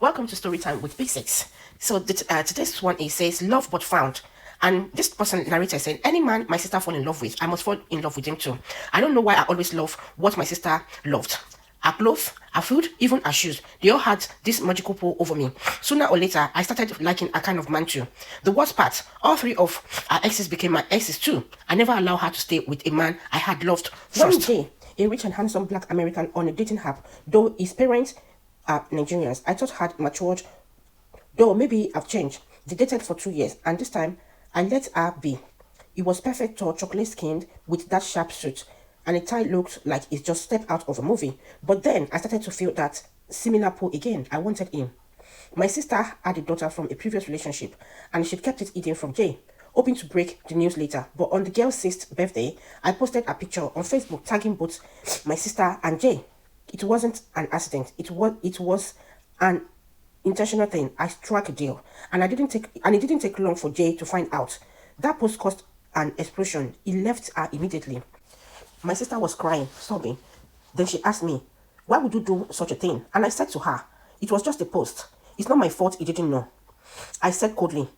Welcome to Storytime with Basics. So today's one it says love but found. And this person narrator said, any man my sister fall in love with, I must fall in love with him too. I don't know why I always love what my sister loved. Her clothes, her food, even her shoes. They all had this magical pull over me. Sooner or later, I started liking a kind of man too. The worst part, all three of her exes became my exes too. I never allowed her to stay with a man I had loved first. One day, a rich and handsome black American on a dating app, though his parents are Nigerians, I thought had matured, though maybe I've changed. They dated for 2 years, and this time I let her be. He was perfect tall, chocolate skinned, with that sharp suit, and a tie looked like it just stepped out of a movie. But then I started to feel that similar pull again. I wanted him. My sister had a daughter from a previous relationship, and she kept it hidden from Jay, hoping to break the news later. But on the girl's 6th birthday, I posted a picture on Facebook tagging both my sister and Jay. It wasn't an accident. It was an intentional thing. I struck a deal, and it didn't take long for Jay to find out. That post caused an explosion. He left her immediately. My sister was crying, sobbing. Then she asked me, "Why would you do such a thing?" And I said to her, "It was just a post. It's not my fault he didn't know." I said coldly.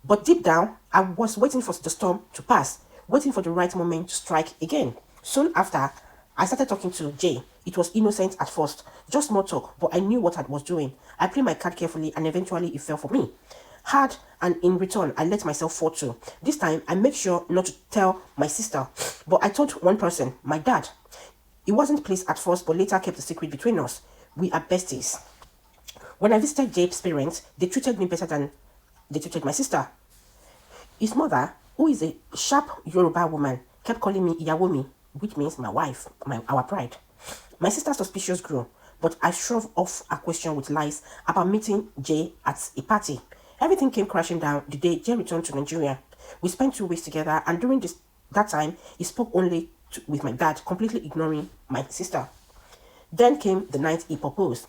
But deep down, I was waiting for the storm to pass, waiting for the right moment to strike again. Soon after, I started talking to Jay. It was innocent at first, just small talk, but I knew what I was doing. I played my card carefully and eventually it fell for me. Hard, and in return, I let myself fall too. This time, I made sure not to tell my sister, but I told one person, my dad. He wasn't pleased at first, but later kept the secret between us. We are besties. When I visited Jabe's parents, they treated me better than they treated my sister. His mother, who is a sharp Yoruba woman, kept calling me Iyawomi, which means my wife, our pride. My sister's suspicions grew, but I shoved off a question with lies about meeting Jay at a party. Everything came crashing down the day Jay returned to Nigeria. We spent 2 weeks together, and during that time, he spoke only with my dad, completely ignoring my sister. Then came the night he proposed.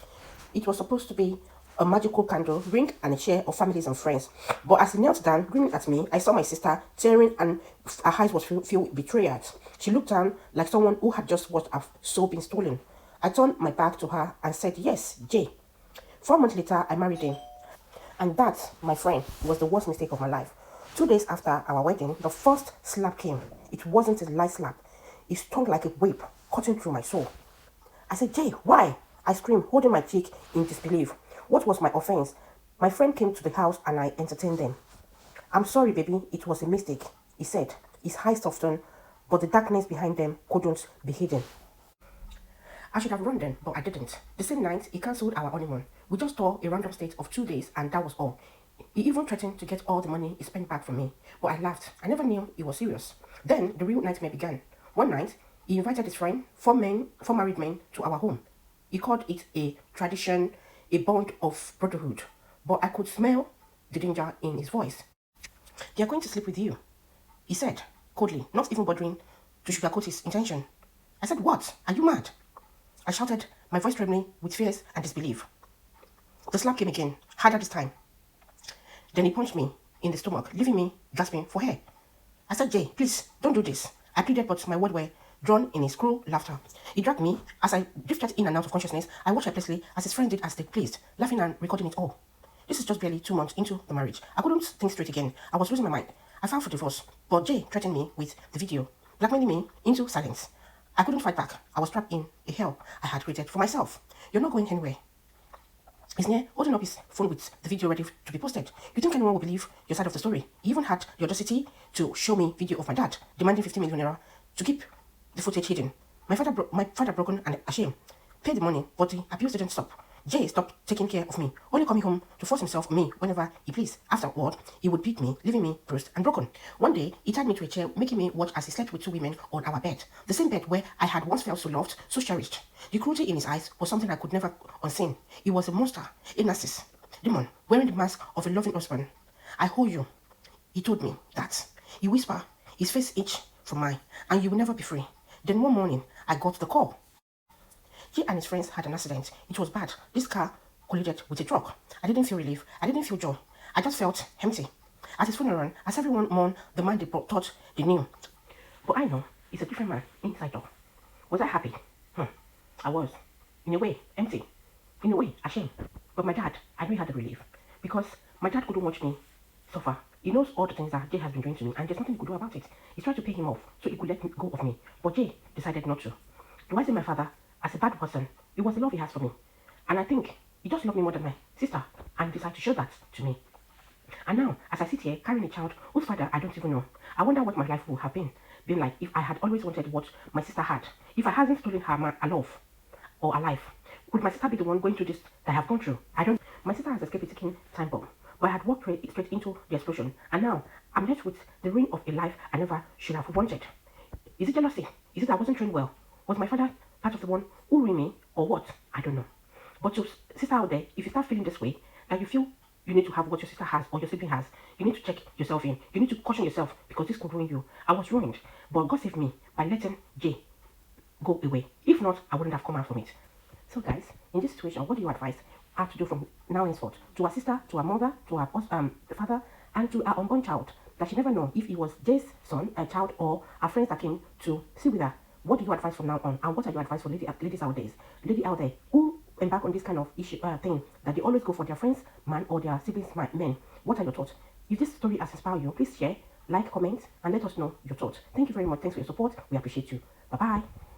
It was supposed to be a magical candle, ring, and a chair of families and friends. But as he knelt down, grinning at me, I saw my sister tearing and her eyes was filled with betrayal. She looked down like someone who had just watched her soul being stolen. I turned my back to her and said, "Yes, Jay." 4 months later, I married him. And that, my friend, was the worst mistake of my life. 2 days after our wedding, the first slap came. It wasn't a light slap. It stung like a whip, cutting through my soul. I said, "Jay, why?" I screamed, holding my cheek in disbelief. What was my offense? My friend came to the house and I entertained them. "I'm sorry, baby, it was a mistake," he said. His eyes softened, but the darkness behind them couldn't be hidden. I should have run then, but I didn't. The same night, he cancelled our honeymoon. We just tore a random stay of 2 days, and that was all. He even threatened to get all the money he spent back from me, but I laughed. I never knew he was serious. Then the real nightmare began. One night, he invited his friend, four married men, to our home. He called it a tradition, a bond of brotherhood, but I could smell the danger in his voice. "They are going to sleep with you," he said, coldly, not even bothering to sugarcoat his intention. I said, "What? Are you mad?" I shouted, my voice trembling with fears and disbelief. The slap came again, harder this time. Then he punched me in the stomach, leaving me gasping for air. I said, "Jay, please, don't do this." I pleaded, but my words were drawn in his cruel laughter. He dragged me. As I drifted in and out of consciousness, I watched helplessly as his friend did as they pleased, laughing and recording it all. This is just barely 2 months into the marriage. I couldn't think straight again. I was losing my mind. I filed for divorce, but Jay threatened me with the video, blackmailing me into silence. I couldn't fight back. I was trapped in a hell I had created for myself. "You're not going anywhere." He's near, holding up his phone with the video ready to be posted. "You think anyone will believe your side of the story?" He even had the audacity to show me video of my dad, demanding 50 million naira to keep the footage hidden. My father broken and ashamed, paid the money, but the abuse didn't stop. Jay stopped taking care of me, only coming home to force himself on me whenever he pleased. Afterward, he would beat me, leaving me bruised and broken. One day, he tied me to a chair, making me watch as he slept with 2 women on our bed, the same bed where I had once felt so loved, so cherished. The cruelty in his eyes was something I could never unseen. He was a monster, a narcissist, demon, wearing the mask of a loving husband. "I owe you," he told me that. He whispered, his face itched from mine, "and you will never be free." Then one morning, I got the call. He and his friends had an accident. It was bad. This car collided with a truck. I didn't feel relief. I didn't feel joy. I just felt empty. At his funeral, as everyone mourned the man they thought they knew. But I know he's a different man inside out. Was I happy? I was. In a way, empty. in a way, ashamed. But my dad, I know he had a relief because my dad couldn't watch me suffer. He knows all the things that Jay has been doing to me, and there's nothing he could do about it. He's tried to pay him off so he could let me go of me, but Jay decided not to. Do I see my father as a bad person? It was the love he has for me, and I think he just loved me more than my sister, and decided to show that to me. And now, as I sit here carrying a child whose father I don't even know, I wonder what my life would have been like if I had always wanted what my sister had. If I hadn't stolen her love or a life, would my sister be the one going through this that I have gone through? I don't. My sister has escaped a ticking time bomb, but I had walked straight into the explosion, and now I'm left with the ruin of a life I never should have wanted. Is it jealousy? Is it I wasn't trained well? Was my father part of the one who ruined me, or what? I don't know. But to sister out there, if you start feeling this way, that you feel you need to have what your sister has or your sibling has, you need to check yourself in. You need to caution yourself because this could ruin you. I was ruined, but God saved me by letting Jay go away. If not, I wouldn't have come out from it. So guys, in this situation, what do you advise her to do from now henceforth? To her sister, to her mother, to her father, and to her unborn child, that she never know if it was Jay's son, a child, or her friends that came to see with her. What do you advise from now on? And what are your advice for ladies out there who embark on this kind of issue thing that they always go for their friends man or their siblings men? What are your thoughts? If this story has inspired you, please share, like, comment, and let us know your thoughts. Thank you very much. Thanks for your support. We appreciate you. Bye bye.